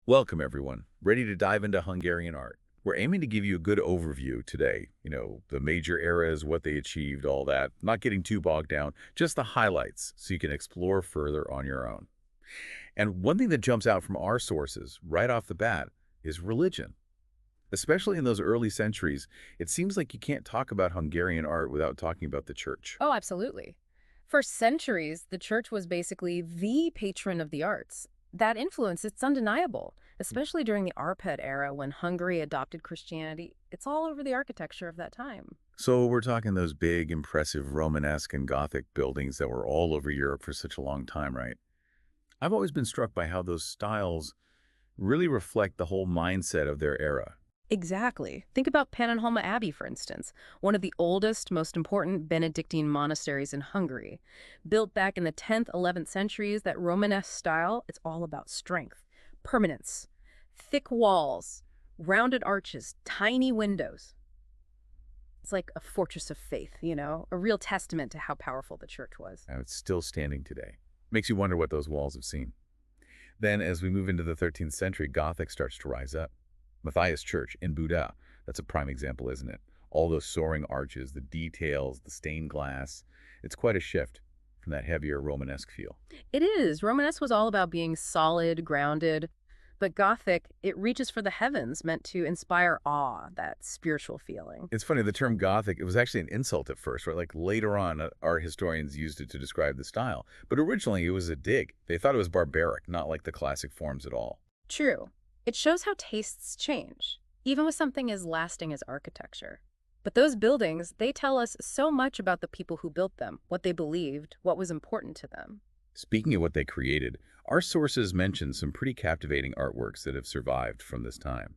Welcome, everyone. Ready to dive into Hungarian art? We're aiming to give you a good overview today. The major eras, what they achieved, all that. Not getting too bogged down, just the highlights so you can explore further on your own. And one thing that jumps out from our sources right off the bat is religion. Especially in those early centuries, it seems like you can't talk about Hungarian art without talking about the church. Oh, absolutely. For centuries, the church was basically the patron of the arts. That influence, it's undeniable, especially during the Árpád era when Hungary adopted Christianity. It's all over the architecture of that time. So we're talking those big, impressive Romanesque and Gothic buildings that were all over Europe for such a long time, right? I've always been struck by how those styles really reflect the whole mindset of their era. Exactly. Think about Pannonhalma Abbey, for instance, one of the oldest, most important Benedictine monasteries in Hungary. Built back in the 10th, 11th centuries, that Romanesque style, it's all about strength, permanence, thick walls, rounded arches, tiny windows. It's like a fortress of faith, a real testament to how powerful the church was. And it's still standing today. Makes you wonder what those walls have seen. Then, as we move into the 13th century, Gothic starts to rise up. Matthias Church in Buda, that's a prime example, isn't it? All those soaring arches, the details, the stained glass. It's quite a shift from that heavier Romanesque feel. It is. Romanesque was all about being solid, grounded, but Gothic, it reaches for the heavens, meant to inspire awe, that spiritual feeling. It's funny, the term Gothic, it was actually an insult at first, right? Like later on, our historians used it to describe the style. But originally, it was a dig. They thought it was barbaric, not like the classic forms at all. True. It shows how tastes change, even with something as lasting as architecture. But those buildings, they tell us so much about the people who built them, what they believed, what was important to them. Speaking of what they created, our sources mention some pretty captivating artworks that have survived from this time.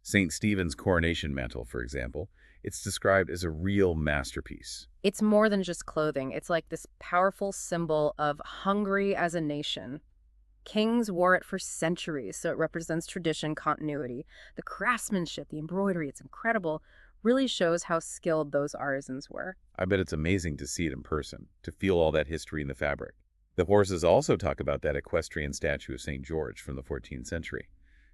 St. Stephen's Coronation Mantle, for example, it's described as a real masterpiece. It's more than just clothing. It's like this powerful symbol of Hungary as a nation. Kings wore it for centuries, so it represents tradition, continuity. The craftsmanship, the embroidery, it's incredible, really shows how skilled those artisans were. I bet it's amazing to see it in person, to feel all that history in the fabric. The horses also talk about that equestrian statue of St. George from the 14th century.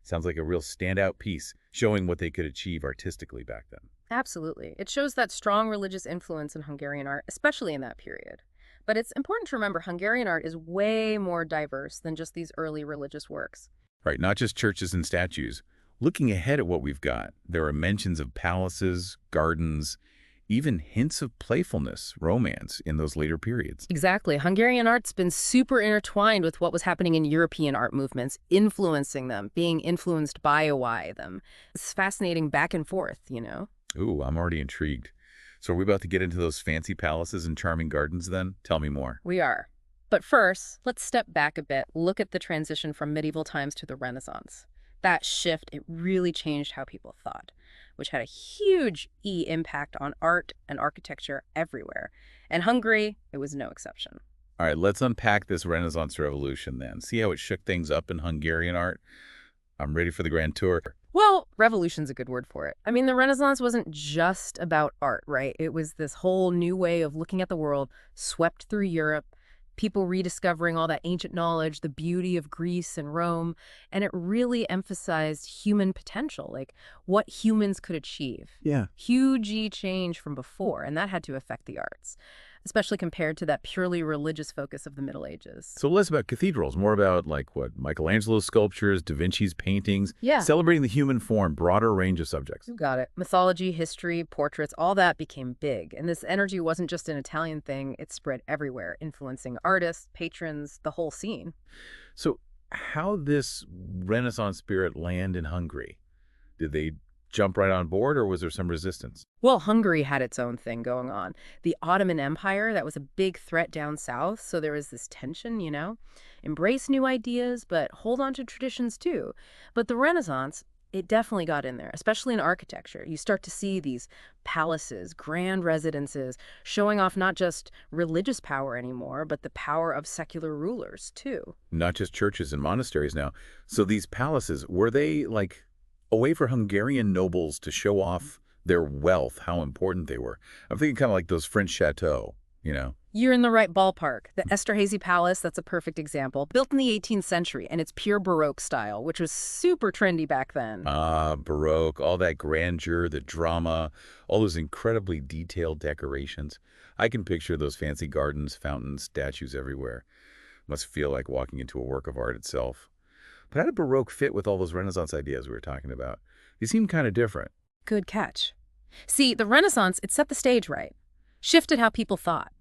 Sounds like a real standout piece, showing what they could achieve artistically back then. Absolutely. It shows that strong religious influence in Hungarian art, especially in that period. But it's important to remember Hungarian art is way more diverse than just these early religious works. Right, not just churches and statues. Looking ahead at what we've got, there are mentions of palaces, gardens, even hints of playfulness, romance in those later periods. Exactly. Hungarian art's been super intertwined with what was happening in European art movements, influencing them, being influenced by them. It's fascinating back and forth. Ooh, I'm already intrigued. So are we about to get into those fancy palaces and charming gardens then? Tell me more. We are. But first, let's step back a bit, look at the transition from medieval times to the Renaissance. That shift, it really changed how people thought, which had a huge impact on art and architecture everywhere. And Hungary, it was no exception. All right, let's unpack this Renaissance revolution then. See how it shook things up in Hungarian art? I'm ready for the grand tour. Well, revolution's a good word for it. I mean, the Renaissance wasn't just about art, right? It was this whole new way of looking at the world, swept through Europe, people rediscovering all that ancient knowledge, the beauty of Greece and Rome, and it really emphasized human potential, like what humans could achieve. Yeah. Huge change from before, and that had to affect the arts, especially compared to that purely religious focus of the Middle Ages. So less about cathedrals, more about like what Michelangelo's sculptures, Da Vinci's paintings, Yeah. celebrating the human form, broader range of subjects. You got it. Mythology, history, portraits, all that became big. And this energy wasn't just an Italian thing, it spread everywhere, influencing artists, patrons, the whole scene. So how this Renaissance spirit land in Hungary? Did they jump right on board or was there some resistance? Well, Hungary had its own thing going on. The Ottoman Empire, that was a big threat down south, so there was this tension. Embrace new ideas, but hold on to traditions too. But the Renaissance, it definitely got in there, especially in architecture. You start to see these palaces, grand residences, showing off not just religious power anymore, but the power of secular rulers too. Not just churches and monasteries now. So these palaces, were they like a way for Hungarian nobles to show off their wealth, how important they were? I'm thinking kind of like those French chateaux. You're in the right ballpark. The Esterhazy Palace, that's a perfect example. Built in the 18th century, and it's pure Baroque style, which was super trendy back then. Ah, Baroque, all that grandeur, the drama, all those incredibly detailed decorations. I can picture those fancy gardens, fountains, statues everywhere. Must feel like walking into a work of art itself. But how did Baroque fit with all those Renaissance ideas we were talking about? They seem kind of different. Good catch. See, the Renaissance, it set the stage right, shifted how people thought.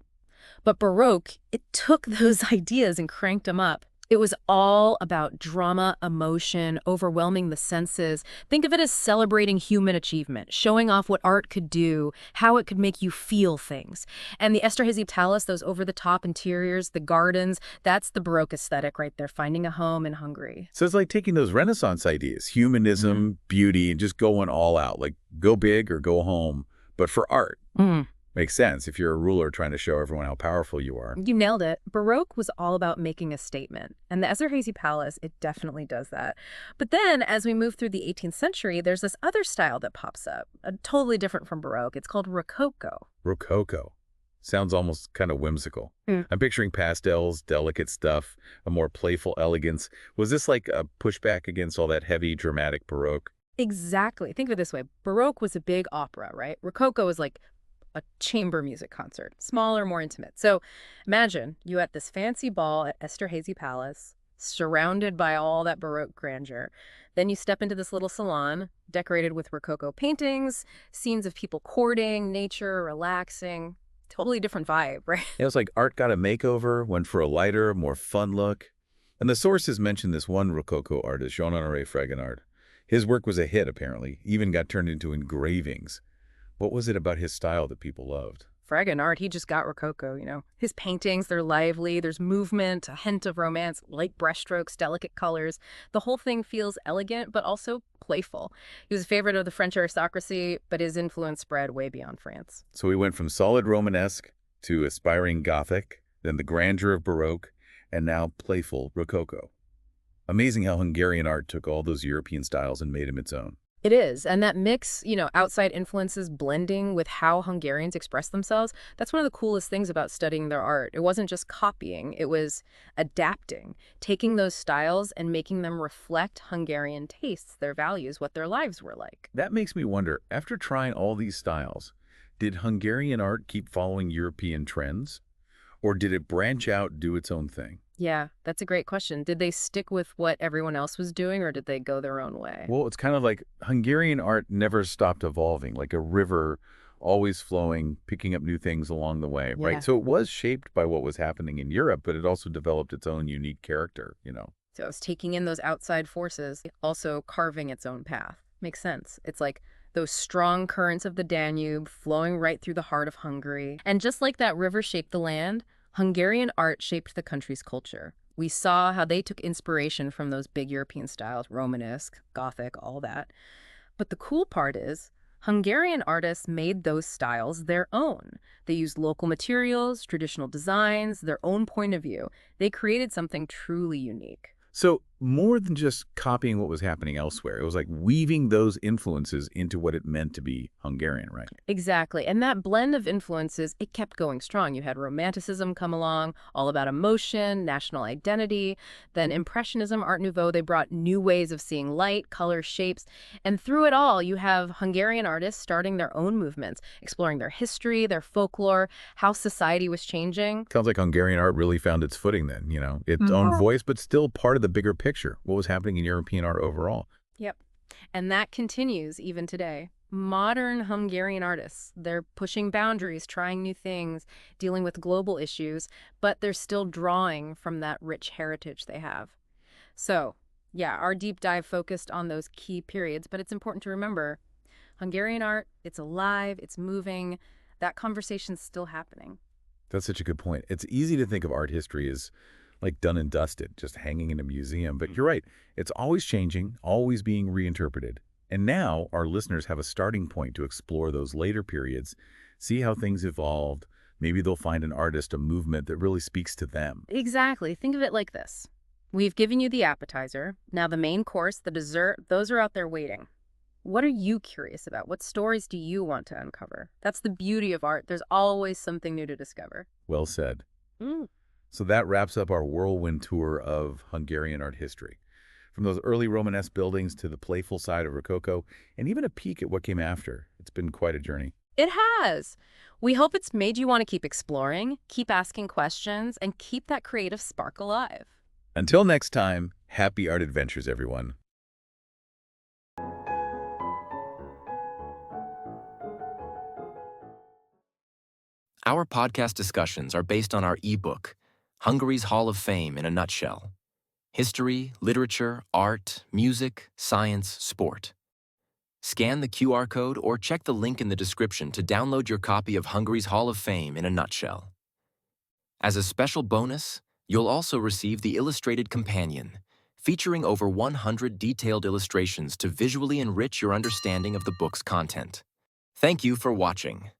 But Baroque, it took those ideas and cranked them up. It was all about drama, emotion, overwhelming the senses. Think of it as celebrating human achievement, showing off what art could do, how it could make you feel things. And the Esterhazy Palace, those over-the-top interiors, the gardens, that's the Baroque aesthetic right there, finding a home in Hungary. So it's like taking those Renaissance ideas, humanism, beauty, and just going all out, like go big or go home, but for art. Mm. Makes sense if you're a ruler trying to show everyone how powerful you are. You nailed it. Baroque was all about making a statement. And the Esterhazy Palace, it definitely does that. But then, as we move through the 18th century, there's this other style that pops up, totally different from Baroque. It's called Rococo. Rococo. Sounds almost kind of whimsical. Mm. I'm picturing pastels, delicate stuff, a more playful elegance. Was this like a pushback against all that heavy, dramatic Baroque? Exactly. Think of it this way. Baroque was a big opera, right? Rococo is like a chamber music concert, smaller, more intimate. So imagine you at this fancy ball at Esterhazy Palace, surrounded by all that Baroque grandeur. Then you step into this little salon, decorated with Rococo paintings, scenes of people courting, nature, relaxing. Totally different vibe, right? It was like art got a makeover, went for a lighter, more fun look. And the sources mentioned this one Rococo artist, Jean-Honoré Fragonard. His work was a hit, apparently, even got turned into engravings. What was it about his style that people loved? Fragonard, he just got Rococo, His paintings, they're lively, there's movement, a hint of romance, light brushstrokes, delicate colors. The whole thing feels elegant, but also playful. He was a favorite of the French aristocracy, but his influence spread way beyond France. So we went from solid Romanesque to aspiring Gothic, then the grandeur of Baroque, and now playful Rococo. Amazing how Hungarian art took all those European styles and made them its own. It is. And that mix, outside influences blending with how Hungarians express themselves, that's one of the coolest things about studying their art. It wasn't just copying, it was adapting, taking those styles and making them reflect Hungarian tastes, their values, what their lives were like. That makes me wonder, after trying all these styles, did Hungarian art keep following European trends? Or did it branch out, do its own thing? Yeah, that's a great question. Did they stick with what everyone else was doing, or did they go their own way? Well, it's kind of like Hungarian art never stopped evolving, like a river always flowing, picking up new things along the way, right? Yeah. So it was shaped by what was happening in Europe, but it also developed its own unique character. So it's taking in those outside forces, also carving its own path. Makes sense. It's like those strong currents of the Danube flowing right through the heart of Hungary. And just like that river shaped the land, Hungarian art shaped the country's culture. We saw how they took inspiration from those big European styles, Romanesque, Gothic, all that. But the cool part is, Hungarian artists made those styles their own. They used local materials, traditional designs, their own point of view. They created something truly unique. So more than just copying what was happening elsewhere, it was like weaving those influences into what it meant to be Hungarian, right? Exactly. And that blend of influences, it kept going strong. You had Romanticism come along, all about emotion, national identity. Then Impressionism, Art Nouveau, they brought new ways of seeing light, color, shapes. And through it all, you have Hungarian artists starting their own movements, exploring their history, their folklore, how society was changing. Sounds like Hungarian art really found its footing then, its own voice, but still part of the bigger picture, what was happening in European art overall. Yep. And that continues even today. Modern Hungarian artists, they're pushing boundaries, trying new things, dealing with global issues, but they're still drawing from that rich heritage they have. So, yeah, our deep dive focused on those key periods, but it's important to remember, Hungarian art, it's alive, it's moving, that conversation's still happening. That's such a good point. It's easy to think of art history as like done and dusted, just hanging in a museum. But you're right. It's always changing, always being reinterpreted. And now our listeners have a starting point to explore those later periods, see how things evolved. Maybe they'll find an artist, a movement that really speaks to them. Exactly. Think of it like this. We've given you the appetizer. Now the main course, the dessert, those are out there waiting. What are you curious about? What stories do you want to uncover? That's the beauty of art. There's always something new to discover. Well said. Mm. So that wraps up our whirlwind tour of Hungarian art history. From those early Romanesque buildings to the playful side of Rococo, and even a peek at what came after. It's been quite a journey. It has. We hope it's made you want to keep exploring, keep asking questions, and keep that creative spark alive. Until next time, happy art adventures, everyone. Our podcast discussions are based on our ebook, Hungary's Hall of Fame in a Nutshell: History, Literature, Art, Music, Science, Sport. Scan the QR code or check the link in the description to download your copy of Hungary's Hall of Fame in a Nutshell. As a special bonus, you'll also receive the Illustrated Companion, featuring over 100 detailed illustrations to visually enrich your understanding of the book's content. Thank you for watching.